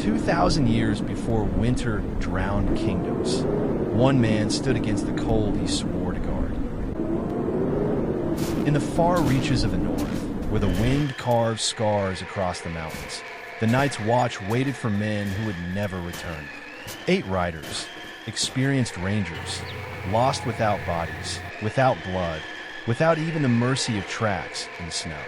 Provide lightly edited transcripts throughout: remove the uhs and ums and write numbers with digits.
2,000 years before winter drowned kingdoms, one man stood against the cold he swore to guard. In the far reaches of the north, where the wind carved scars across the mountains, the Night's Watch waited for men who would never return. 8 riders, experienced rangers, lost without bodies, without blood, without even the mercy of tracks in the snow.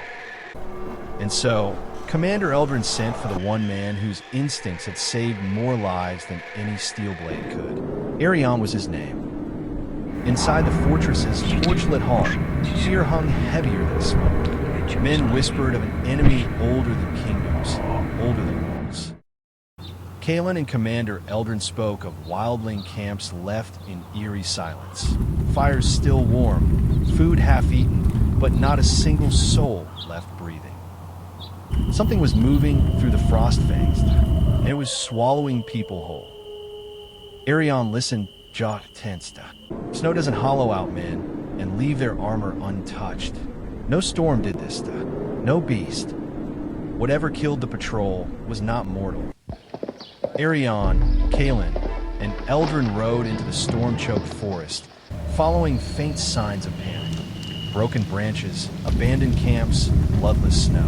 And so, Commander Eldrin sent for the one man whose instincts had saved more lives than any steel blade could. Arion was his name. Inside the fortress's torchlit hall, fear hung heavier than smoke. Men whispered of an enemy older than kingdoms, older than worlds. Kalen and Commander Eldrin spoke of wildling camps left in eerie silence. Fires still warm, food half-eaten, but not a single soul left breathing. Something was moving through the frost fangs, and it was swallowing people whole. Arion listened, jaw tensed. Snow doesn't hollow out men and leave their armor untouched. No storm did this, no beast. Whatever killed the patrol was not mortal. Arion, Kalen, and Eldrin rode into the storm-choked forest, following faint signs of panic. Broken branches, abandoned camps, bloodless snow.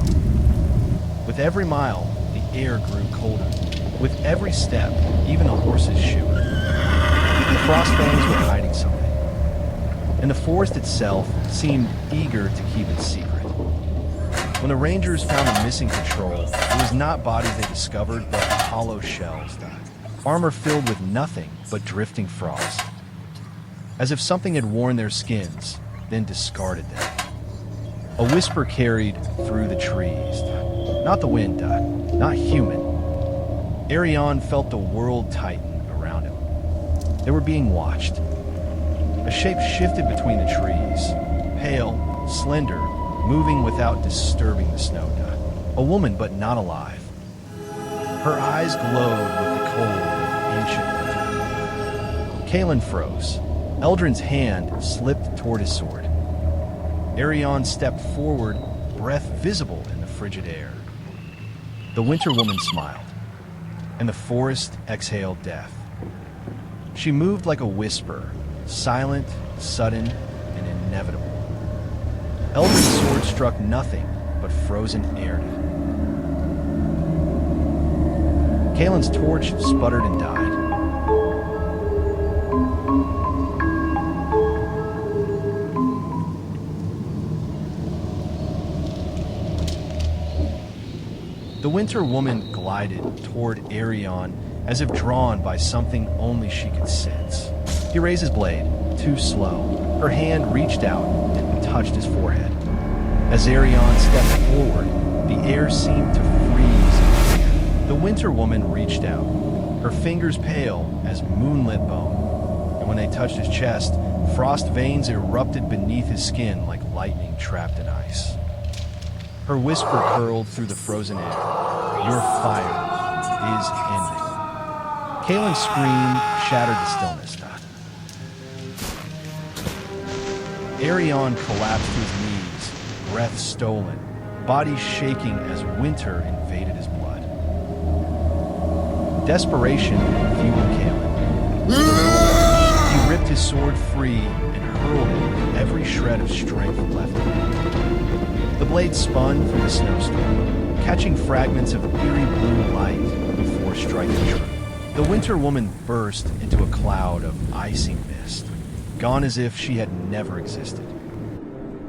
With every mile, the air grew colder. With every step, even the horses shoot. The frost fangs were hiding something. And the forest itself seemed eager to keep its secret. When the Rangers found the missing patrol, it was not bodies they discovered, but hollow shells. Armor filled with nothing but drifting frost. As if something had worn their skins, then discarded them. A whisper carried through the trees. Not the wind, not human. Arion felt the world tighten around him. They were being watched. A shape shifted between the trees, pale, slender, moving without disturbing the snow. A woman, but not alive. Her eyes glowed with the cold of ancient winter. Kalen froze. Eldrin's hand slipped toward his sword. Arion stepped forward, breath visible in the frigid air. The Winter Woman smiled, and the forest exhaled death. She moved like a whisper, silent, sudden, and inevitable. Eldrin's sword struck nothing but frozen air. Kalen's torch sputtered and died. The Winter Woman glided toward Arion as if drawn by something only she could sense. He raised his blade, too slow. Her hand reached out and touched his forehead. As Arion stepped forward, the air seemed to freeze and clear. The Winter Woman reached out, her fingers pale as moonlit bone. And when they touched his chest, frost veins erupted beneath his skin like lightning trapped in ice. Her whisper curled through the frozen air. Your fire is ending. Kalen's scream shattered the stillness. Arion collapsed to his knees, breath stolen, body shaking as winter invaded his blood. Desperation fueled Kalen. He ripped his sword free and hurled it with every shred of strength left in him. The blade spun through the snowstorm, catching fragments of eerie blue light before striking true. The Winter Woman burst into a cloud of icy mist, gone as if she had never existed.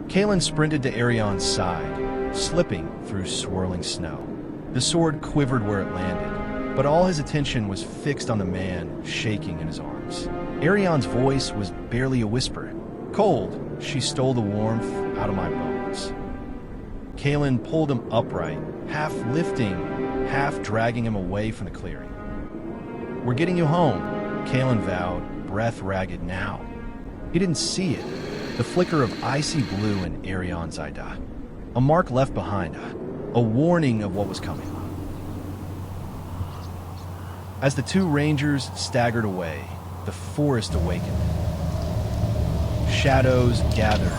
Kalen sprinted to Arion's side, slipping through swirling snow. The sword quivered where it landed, but all his attention was fixed on the man shaking in his arms. Arion's voice was barely a whisper. Cold, she stole the warmth out of my bones. Kalen pulled him upright, half lifting, half dragging him away from the clearing. We're getting you home, Kalen vowed, breath ragged now. He didn't see it, the flicker of icy blue in Arion's eye. A mark left behind, a warning of what was coming. As the two rangers staggered away, the forest awakened. Shadows gathered.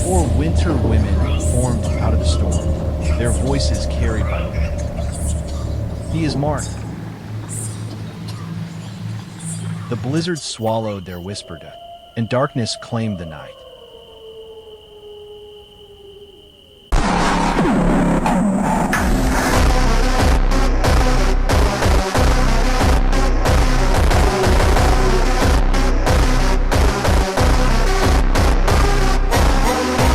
4 winter women formed out of the storm, their voices carried by the wind. He is marked, The blizzard swallowed their whispered, and darkness claimed the night.